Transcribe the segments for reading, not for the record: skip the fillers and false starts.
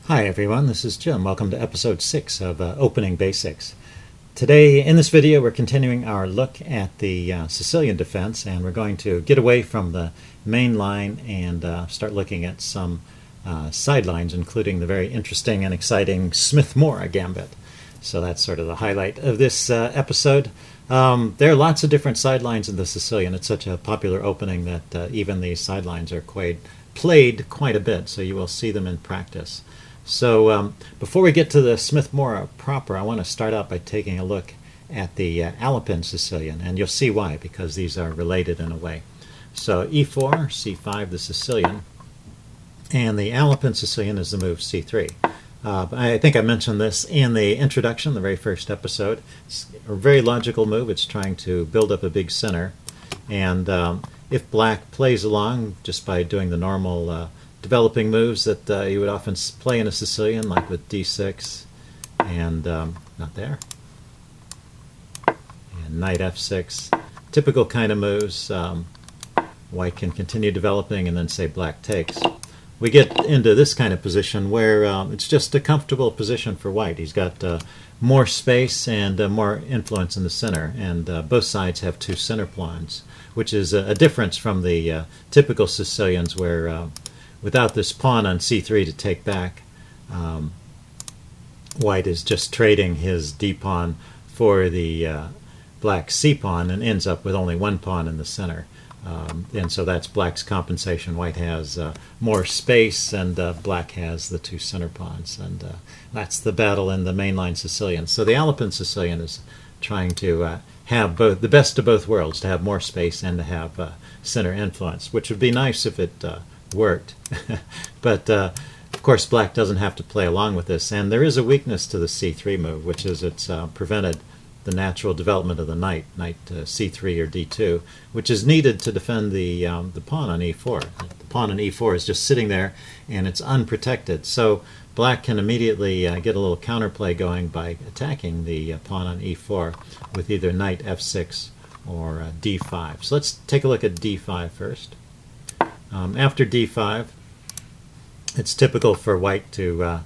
Hi everyone, this is Jim. Welcome to episode 6 of Opening Basics. Today in this video we're continuing our look at the Sicilian defense, and we're going to get away from the main line and start looking at some sidelines, including the very interesting and exciting Smith-Morra Gambit. So that's sort of the highlight of this episode. There are lots of different sidelines in the Sicilian. It's such a popular opening that even these sidelines are played quite a bit, so you will see them in practice. So before we get to the Smith-Morra proper, I want to start out by taking a look at the Alapin Sicilian, and you'll see why, because these are related in a way. So e4, c5, the Sicilian, and the Alapin Sicilian is the move c3. I think I mentioned this in the introduction, the very first episode. It's a very logical move. It's trying to build up a big center, and if black plays along just by doing the normal developing moves that you would often play in a Sicilian, like with d6 and not there, and knight f6, typical kind of moves. White can continue developing and then say black takes. We get into this kind of position where it's just a comfortable position for white. He's got more space and more influence in the center, and both sides have two center pawns, which is a difference from the typical Sicilians where without this pawn on c3 to take back, white is just trading his d-pawn for the black c-pawn and ends up with only one pawn in the center. And so that's black's compensation. White has more space, and black has the two center pawns. And that's the battle in the mainline Sicilian. So the Alapin Sicilian is trying to have both, the best of both worlds, to have more space and to have center influence, which would be nice if it worked. But of course black doesn't have to play along with this, and there is a weakness to the c3 move, which is it's prevented the natural development of the knight c3 or d2, which is needed to defend the pawn on e4. The pawn on e4 is just sitting there and it's unprotected, so black can immediately get a little counterplay going by attacking the pawn on e4 with either knight f6 or d5. So let's take a look at d5 first. After d5, it's typical for white to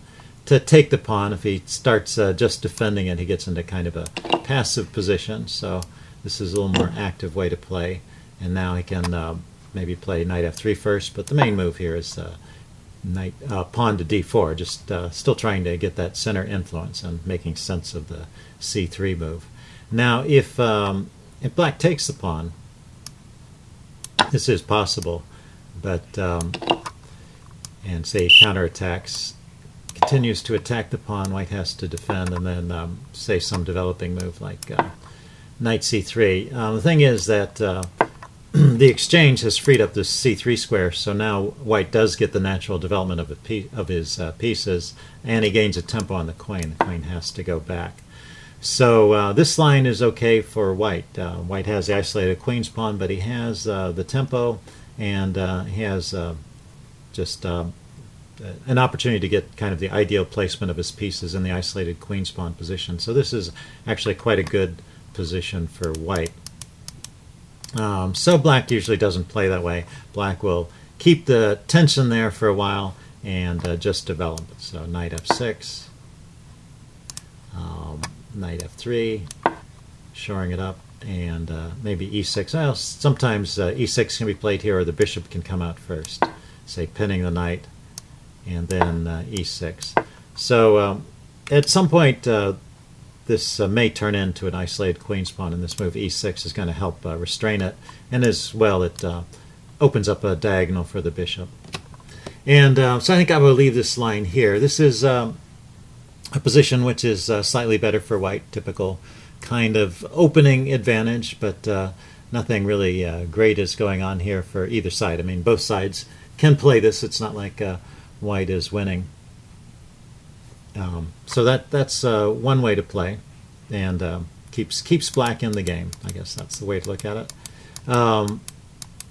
take the pawn. If he starts just defending it, he gets into kind of a passive position. So this is a little more active way to play. And now he can maybe play knight f3 first, but the main move here is pawn to d4, just still trying to get that center influence and making sense of the c3 move. Now if black takes the pawn, this is possible, but and say counterattacks, continues to attack the pawn, white has to defend, and then say some developing move like knight c3. The thing is that the exchange has freed up this c3 square, so now white does get the natural development of his pieces, and he gains a tempo on the queen. The queen has to go back. So this line is okay for white. White has the isolated queen's pawn, but he has the tempo, and he has just an opportunity to get kind of the ideal placement of his pieces in the isolated queen's pawn position. So this is actually quite a good position for white. So black usually doesn't play that way. Black will keep the tension there for a while and just develop it. So knight f6, knight f3, shoring it up, and maybe e6. Well, sometimes e6 can be played here, or the bishop can come out first, say pinning the knight, and then e6. So at some point this may turn into an isolated queen's pawn, and this move e6 is going to help restrain it, and as well it opens up a diagonal for the bishop. And so I think I will leave this line here. This is a position which is slightly better for white, typical kind of opening advantage, but nothing really great is going on here for either side. I mean, both sides can play this. It's not like white is winning. So that's one way to play, and keeps black in the game. I guess that's the way to look at it.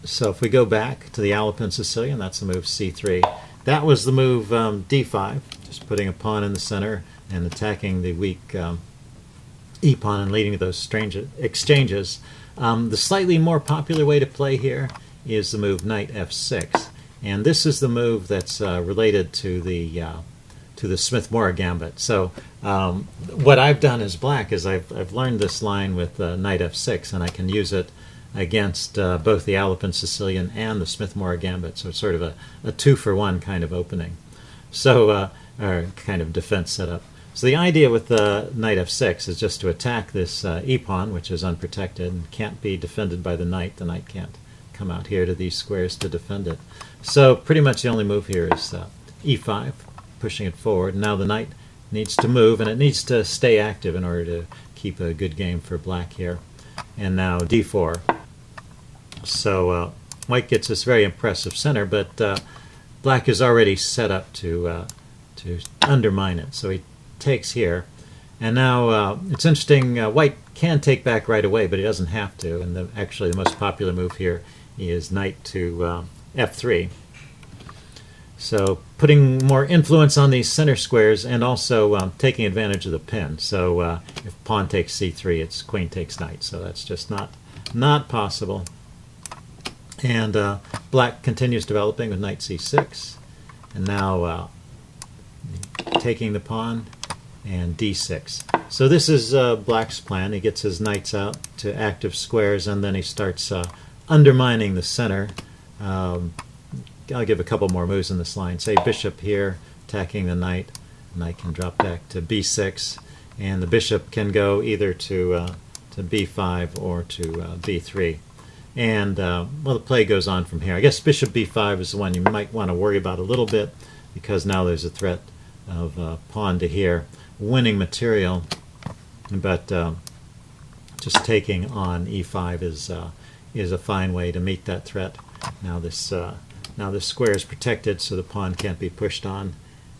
So if we go back to the Alapin Sicilian, that's the move c3. That was the move d5, just putting a pawn in the center and attacking the weak e-pawn and leading to those strange exchanges. The slightly more popular way to play here is the move knight f6, and this is the move that's related to the the Smith-Morra Gambit. So what I've done as black is I've learned this line with knight f6, and I can use it against both the Alapin Sicilian and the Smith-Morra Gambit. So it's sort of a 2-for-1 kind of opening. So or kind of defense setup. So the idea with the knight f6 is just to attack this e-pawn, which is unprotected and can't be defended by the knight. The knight can't come out here to these squares to defend it. So pretty much the only move here is e5, pushing it forward. Now the knight needs to move, and it needs to stay active in order to keep a good game for black here. And now d4. So white gets this very impressive center, but black is already set up to undermine it. So he takes here, and now it's interesting. White can take back right away, but he doesn't have to. And actually, the most popular move here is knight to f3. So putting more influence on these center squares, and also taking advantage of the pin. So if pawn takes c3, it's queen takes knight. So that's just not possible. And black continues developing with knight c6, and now taking the pawn, and d6. So this is black's plan. He gets his knights out to active squares, and then he starts undermining the center. I'll give a couple more moves in this line. Say bishop here, attacking the knight. The knight can drop back to b6, and the bishop can go either to b5 or to b3. And well, the play goes on from here. I guess bishop b5 is the one you might want to worry about a little bit, because now there's a threat of pawn to here, winning material, but just taking on e5 is a fine way to meet that threat. Now this square is protected, so the pawn can't be pushed on,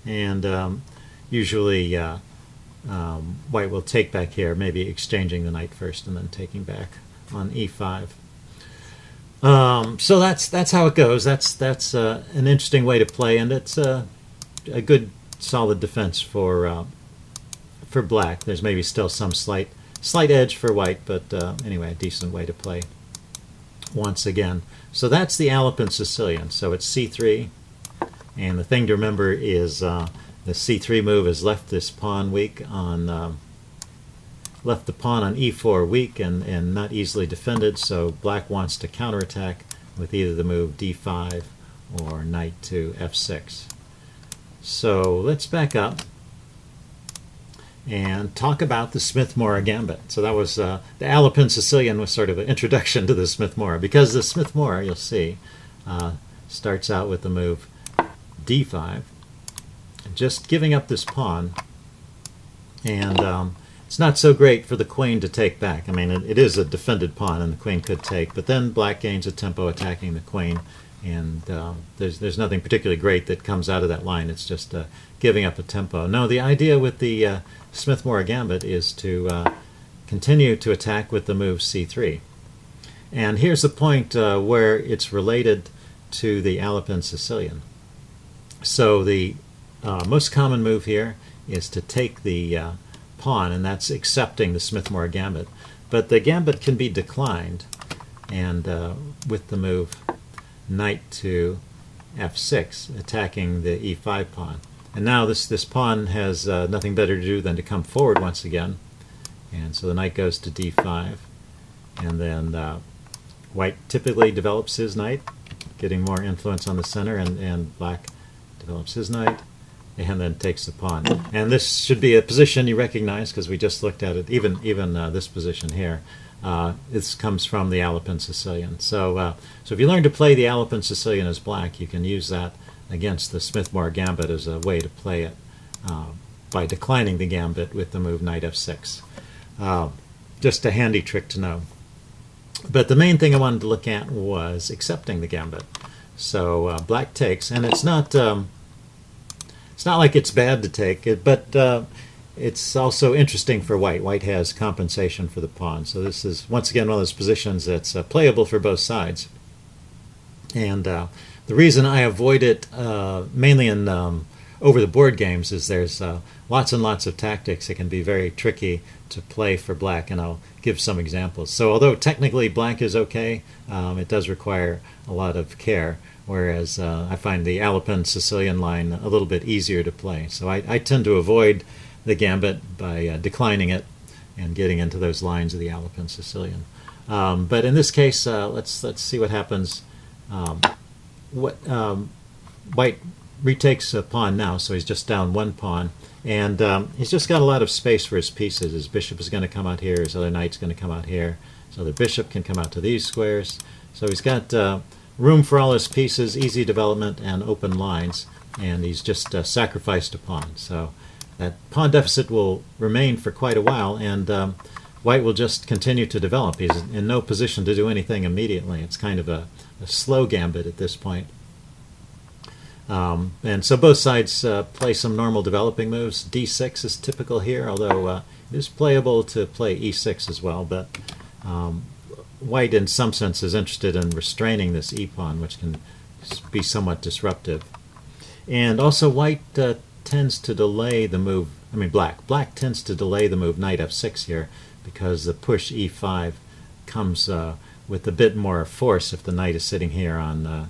and usually white will take back here, maybe exchanging the knight first and then taking back on e5. So that's how it goes. That's an interesting way to play, and it's a good solid defense for black. There's maybe still some slight edge for white, but anyway, a decent way to play once again. So that's the Alapin Sicilian. So it's c3, and the thing to remember is the c3 move has left this pawn weak on left the pawn on e4 weak and not easily defended. So black wants to counterattack with either the move d5 or knight to f6. So let's back up and talk about the Smith-Morra Gambit. So that was the Alapin Sicilian was sort of an introduction to the Smith-Morra, because the Smith-Morra, you'll see, starts out with the move d5, just giving up this pawn, and it's not so great for the queen to take back. I mean, it is a defended pawn, and the queen could take, but then black gains a tempo attacking the queen, and there's nothing particularly great that comes out of that line. It's just giving up a tempo. No, the idea with the Smith-Morra Gambit is to continue to attack with the move c3. And here's the point where it's related to the Alapin Sicilian. So the most common move here is to take the pawn, and that's accepting the Smith-Morra Gambit. But the gambit can be declined, and with the move knight to f6, attacking the e5 pawn. And now this pawn has nothing better to do than to come forward once again, and so the knight goes to d5, and then white typically develops his knight, getting more influence on the center, and black develops his knight, and then takes the pawn. And this should be a position you recognize, because we just looked at it, even this position here. This comes from the Alapin Sicilian. So if you learn to play the Alapin Sicilian as black, you can use that against the Smith-Morra Gambit as a way to play it by declining the gambit with the move knight f6. Just a handy trick to know. But the main thing I wanted to look at was accepting the gambit. So black takes, and it's not like it's bad to take it, but it's also interesting for white. White has compensation for the pawn. So this is, once again, one of those positions that's playable for both sides. And the reason I avoid it mainly in over the board games is there's lots and lots of tactics. It can be very tricky to play for black, and I'll give some examples. So although technically black is okay, it does require a lot of care, whereas I find the Alapin Sicilian line a little bit easier to play. So I tend to avoid the gambit by declining it and getting into those lines of the Alapin Sicilian. But in this case, let's see what happens. White retakes a pawn now, so he's just down one pawn, and he's just got a lot of space for his pieces. His bishop is going to come out here, his other knight's going to come out here, so the bishop can come out to these squares. So he's got room for all his pieces, easy development, and open lines, and he's just sacrificed a pawn. So that pawn deficit will remain for quite a while, and White will just continue to develop. He's in no position to do anything immediately. It's kind of a slow gambit at this point. And so both sides play some normal developing moves. d6 is typical here, although it is playable to play e6 as well. But White, in some sense, is interested in restraining this e-pawn, which can be somewhat disruptive. And also White tends to delay the move. I mean, Black tends to delay the move knight f6 here, because the push e5 comes with a bit more force if the knight is sitting here on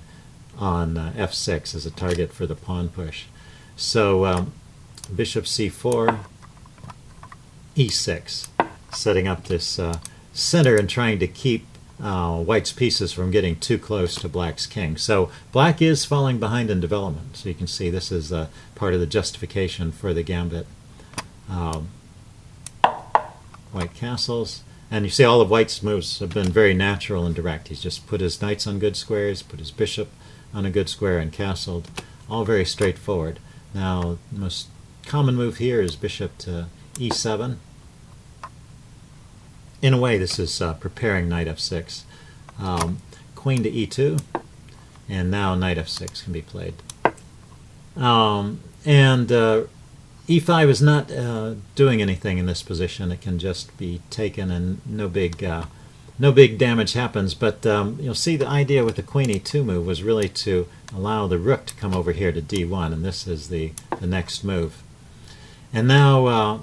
f6 as a target for the pawn push. So bishop c4, e6, setting up this center and trying to keep White's pieces from getting too close to Black's king. So Black is falling behind in development. So you can see this is part of the justification for the gambit. White castles, and you see all of White's moves have been very natural and direct. He's just put his knights on good squares, put his bishop on a good square, and castled. All very straightforward. Now, the most common move here is bishop to e7. In a way, this is preparing knight f6. Queen to e2, and now knight f6 can be played. E5 is not doing anything in this position. It can just be taken, and no big damage happens. But you'll see the idea with the queen e2 move was really to allow the rook to come over here to d1, and this is the next move. And now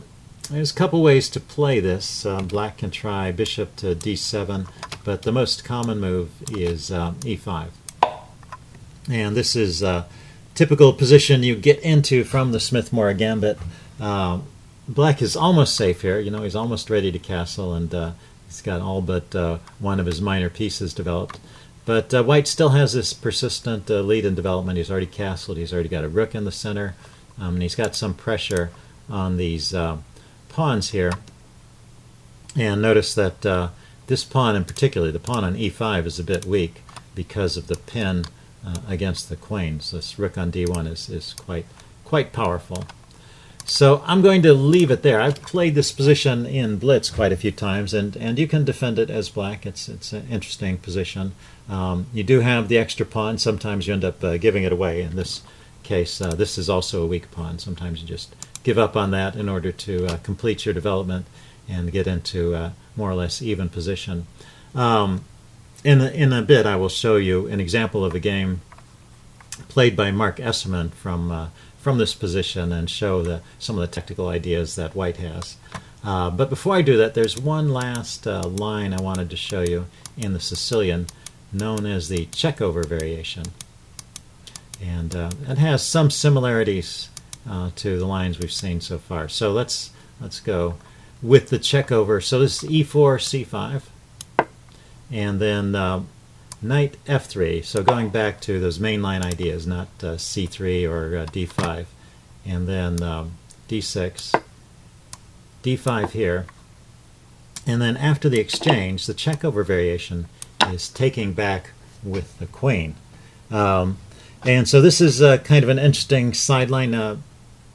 there's a couple ways to play this. Black can try bishop to d7, but the most common move is e5. And this is typical position you get into from the Smith-Morra Gambit. Black is almost safe here. You know, he's almost ready to castle, and he's got all but one of his minor pieces developed. But White still has this persistent lead in development. He's already castled. He's already got a rook in the center, and he's got some pressure on these pawns here. And notice that this pawn in particular, the pawn on e5, is a bit weak because of the pin against the queen. So this rook on d1 is quite powerful. So I'm going to leave it there. I've played this position in Blitz quite a few times, and you can defend it as Black. It's an interesting position. You do have the extra pawn. Sometimes you end up giving it away. In this case, this is also a weak pawn. Sometimes you just give up on that in order to complete your development and get into more or less even position. In a bit, I will show you an example of a game played by Mark Esserman from this position and show some of the technical ideas that White has. But before I do that, there's one last line I wanted to show you in the Sicilian, known as the Chekhover variation. And it has some similarities to the lines we've seen so far. So let's go with the Chekhover. So this is e4, c5. And then knight f3, so going back to those mainline ideas, not c3 or d5. And then d6, d5 here. And then after the exchange, the Chekhover variation is taking back with the queen. And so this is kind of an interesting sideline.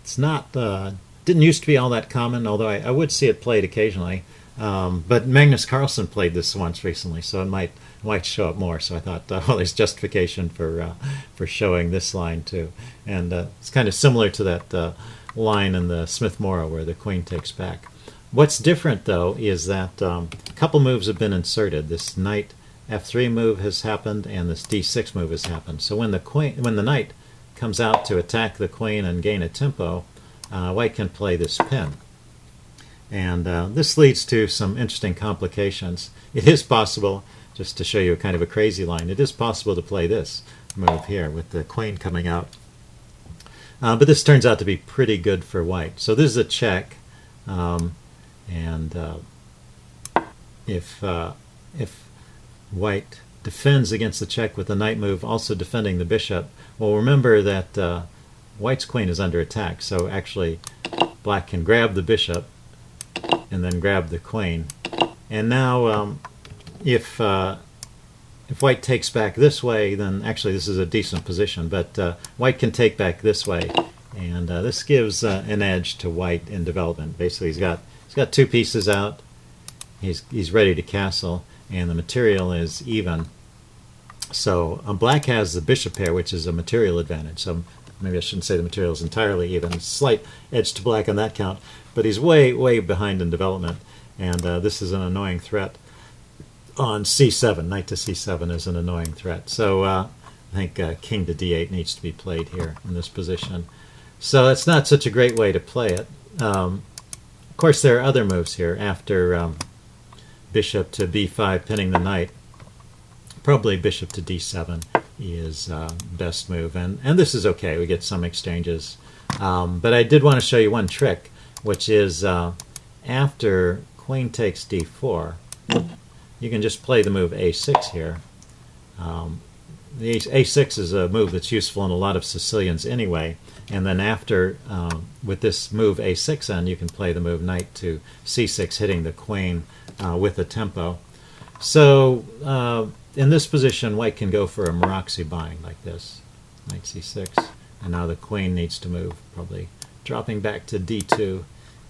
It's not, didn't used to be all that common, although I would see it played occasionally. But Magnus Carlsen played this once recently, so it might show up more. So I thought, well, there's justification for showing this line too. And it's kind of similar to that line in the Smith-Morra where the queen takes back. What's different, though, is that a couple moves have been inserted. This knight f3 move has happened, and this d6 move has happened. So when the knight comes out to attack the queen and gain a tempo, white can play this pin. And this leads to some interesting complications. It is possible, just to show you a kind of a crazy line, it is possible to play this move here with the queen coming out. But this turns out to be pretty good for white. So this is a check, and if white defends against the check with the knight move, also defending the bishop, well, remember that white's queen is under attack, so actually black can grab the bishop and then grab the queen. And now if white takes back this way, then actually this is a decent position, but white can take back this way, and this gives an edge to white in development. Basically he's got two pieces out, he's ready to castle, and the material is even. So black has the bishop pair, which is a material advantage. So maybe I shouldn't say the material is entirely even. Slight edge to black on that count, but he's way behind in development, and this is an annoying threat on c7. Knight to c7 is an annoying threat. So I think king to d8 needs to be played here in this position. So it's not such a great way to play it. Of course, there are other moves here after bishop to b5, pinning the knight. Probably bishop to d7 is best move, and this is okay. We get some exchanges, but I did want to show you one trick, which is after queen takes d4, you can just play the move a6 here. The a6 is a move that's useful in a lot of Sicilians anyway, and then after, with this move a6 on, you can play the move knight to c6, hitting the queen with a tempo. So in this position, white can go for a Maroczy bind like this, knight c6, and now the queen needs to move, probably dropping back to d2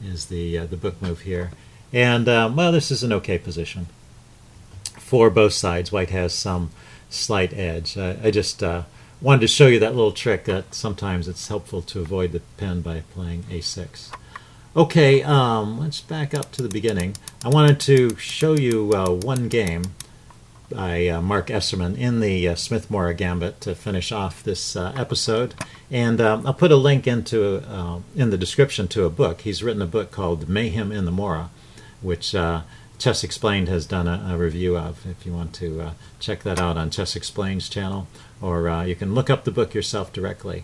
is the book move here. And well, this is an okay position for both sides. White has some slight edge. I just wanted to show you that little trick that sometimes it's helpful to avoid the pin by playing a6. Okay, let's back up to the beginning. I wanted to show you one game by Mark Esserman in the Smith-Morra Gambit to finish off this episode. And I'll put a link into in the description to a book. He's written a book called Mayhem in the Morra, which Chess Explained has done a review of, if you want to check that out on Chess Explained's channel, or you can look up the book yourself directly.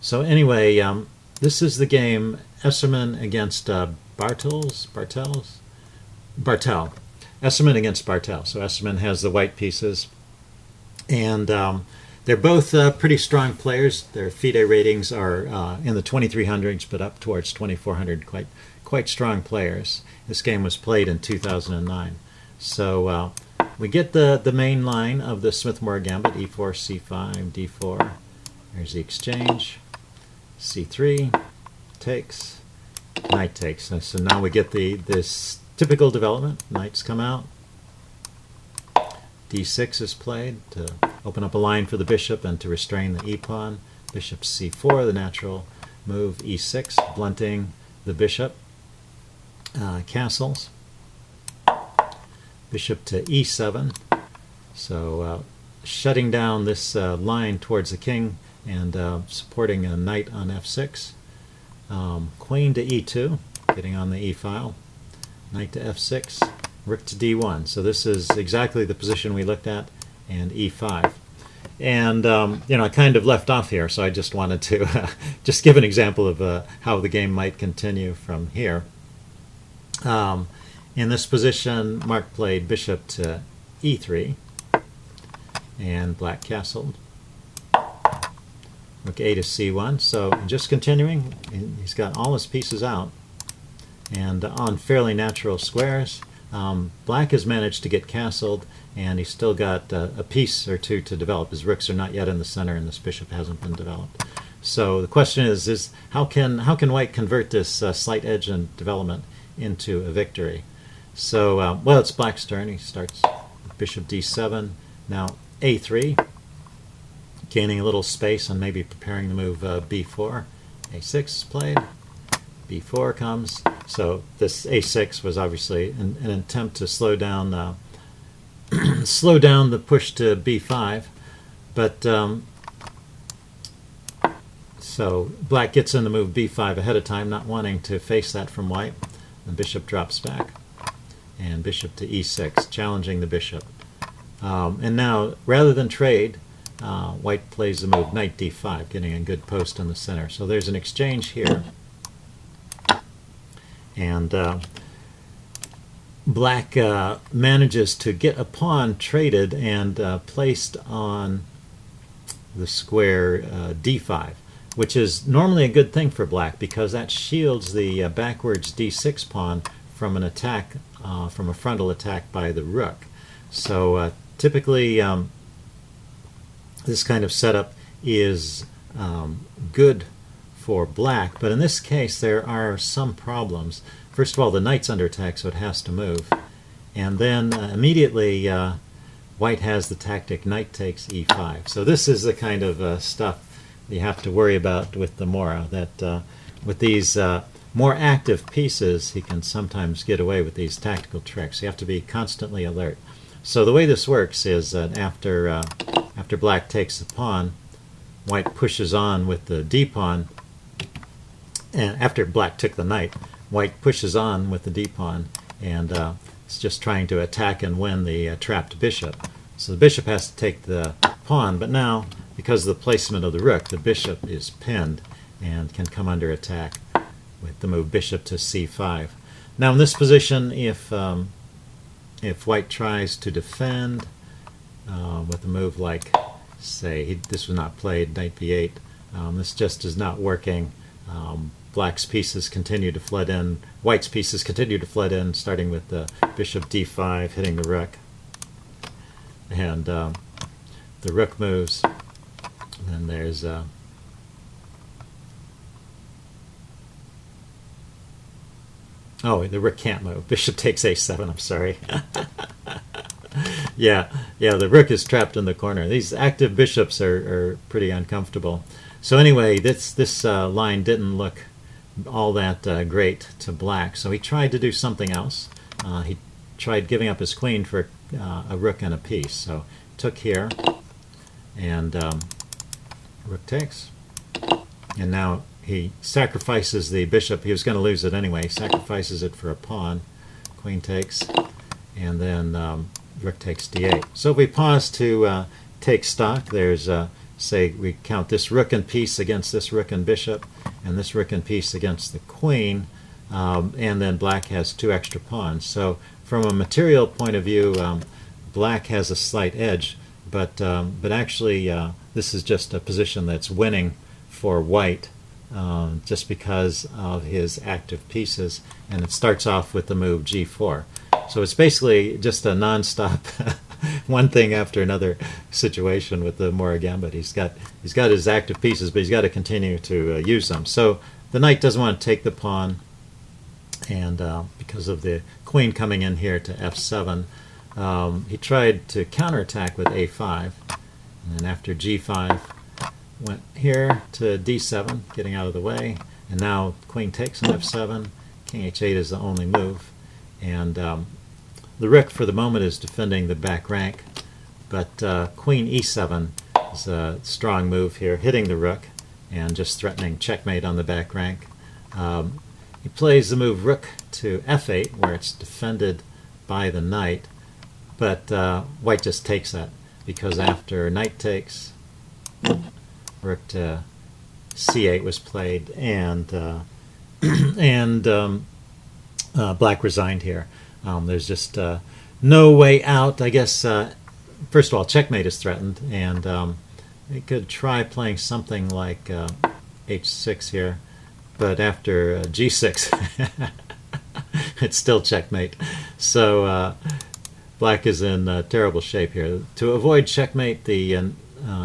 So anyway, this is the game Esserman against Bartel. Esserman against Bartel. So Esserman has the white pieces, and they're both pretty strong players. Their FIDE ratings are in the 2300s, but up towards 2400. Quite strong players. This game was played in 2009. So we get the main line of the Smith-Morra Gambit: e4, c5, d4. There's the exchange. c3 takes, knight takes. And so now we get this typical development. Knights come out. d6 is played to open up a line for the bishop and to restrain the e-pawn. Bishop c4, the natural move. e6, blunting the bishop. Castles. Bishop to e7. So shutting down this line towards the king and supporting a knight on f6. Queen to e2, getting on the e-file. Knight to f6, rook to d1. So this is exactly the position we looked at, and e5. And I kind of left off here, so I just wanted to just give an example of how the game might continue from here. In this position, Mark played bishop to e3, and black castled. Rook a to c1. So just continuing, he's got all his pieces out, and on fairly natural squares. Black has managed to get castled, and he's still got a piece or two to develop. His rooks are not yet in the center, and this bishop hasn't been developed. So the question is how can white convert this slight edge and development into a victory? So well, it's black's turn. He starts with bishop d7. Now a3, gaining a little space and maybe preparing the move b4. a6 is played. b4 comes. So this a6 was obviously an attempt to slow down the push to b5, but So black gets in the move b5 ahead of time, not wanting to face that from white. The bishop drops back, and bishop to e6, challenging the bishop. And now, rather than trade, white plays the move knight d5, getting a good post in the center. So there's an exchange here. And black manages to get a pawn traded and placed on the square d5, which is normally a good thing for black because that shields the backwards d6 pawn from an attack, from a frontal attack by the rook. So typically this kind of setup is good for black, but in this case there are some problems. First of all, the knight's under attack, so it has to move. And then immediately white has the tactic knight takes e5. So this is the kind of stuff you have to worry about with the Morra, that with these more active pieces he can sometimes get away with these tactical tricks. You have to be constantly alert. So the way this works is that after black takes the pawn, white pushes on with the d-pawn, and after black took the knight, white pushes on with the d-pawn, and it's just trying to attack and win the trapped bishop. So the bishop has to take the pawn, but now, because of the placement of the rook, the bishop is pinned and can come under attack with the move bishop to c5. Now in this position, if white tries to defend with a move like, say, this was not played, knight b8, this just is not working. Black's pieces continue to flood in, white's pieces continue to flood in, starting with the bishop d5, hitting the rook. And the rook moves. And then there's oh, the rook can't move. Bishop takes a7, I'm sorry. yeah, the rook is trapped in the corner. These active bishops are pretty uncomfortable. So anyway, this line didn't look all that great to black, so he tried to do something else. He tried giving up his queen for a rook and a piece. So took here, and rook takes. And now he sacrifices the bishop. He was going to lose it anyway. Sacrifices it for a pawn. Queen takes, and then rook takes d8. So if we pause to take stock, there's say we count this rook and piece against this rook and bishop, and this rook and piece against the queen, and then black has two extra pawns. So from a material point of view, black has a slight edge, but actually this is just a position that's winning for white, just because of his active pieces, and it starts off with the move g4. So it's basically just a non-stop one thing after another situation with the Morra Gambit. He's got his active pieces, but he's got to continue to use them. So the knight doesn't want to take the pawn, and because of the queen coming in here to f7, he tried to counterattack with a5, and then after g5 went here to d7, getting out of the way, and now queen takes on f7. King h8 is the only move, and the rook for the moment is defending the back rank, but queen e7 is a strong move here, hitting the rook and just threatening checkmate on the back rank. He plays the move rook to f8, where it's defended by the knight, but white just takes that, because after knight takes, rook to c8 was played, and black resigned here. There's just no way out. I guess, first of all, checkmate is threatened, and he could try playing something like h6 here, but after g6, it's still checkmate. So black is in terrible shape here. To avoid checkmate, the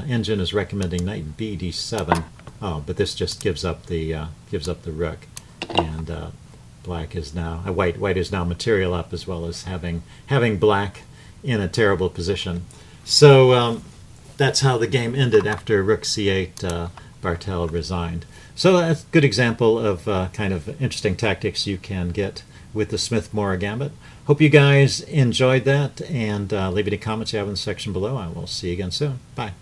engine is recommending knight b d7. Oh, but this just gives up the rook, and black is now white is now material up, as well as having black in a terrible position. So that's how the game ended after rook c8. Bartel resigned. So that's a good example of kind of interesting tactics you can get with the Smith-Morra Gambit. Hope you guys enjoyed that, and leave any comments you have in the section below. I will see you again soon. Bye.